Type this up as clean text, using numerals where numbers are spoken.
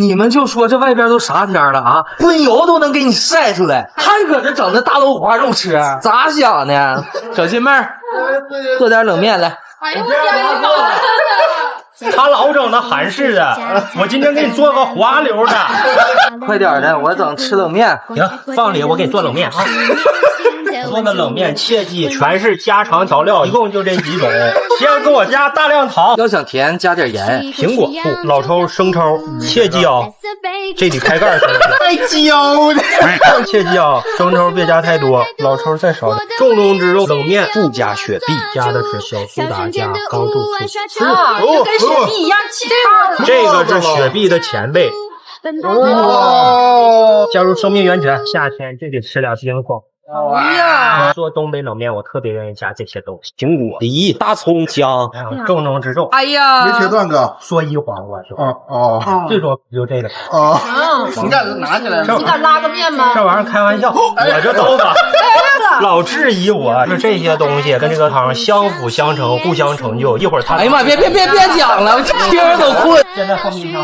你们就说这外边都啥天了啊，荤油都能给你晒出来，还搁这整那大豆花肉吃，咋想呢？小心妹儿，喝点冷面来。哎呦我天！他老整那韩式的，我今天给你做个滑溜的。快点的，我等吃冷面。行，放里我给你做冷面啊。做的冷面切记全是家常调料，一共就这几种。先给我加大量糖，要想甜加点盐。苹果、醋、老抽、生抽，切记啊，这得开盖儿。太焦的，切记啊，生抽别加太多，老抽再少点。重中之重，冷面不加雪碧，加的是小苏打加高度醋。啊，这跟雪碧一样气泡。这个是雪碧的前辈。加入生命源泉，夏天这得吃点冰峰。哎呀，做东北冷面，我特别愿意加这些东西：苹果、梨、大葱、姜，重中之重。哎呀，没切断哥。说一黄瓜是吧？最多就这个。你敢拿起来吗？你敢拉个面吗？这玩意儿开玩笑，我这刀子老质疑我，是这些东西跟这个汤相辅相成，互相成就。一会儿他，哎呀妈，别讲了，听着都困。现在放冰箱。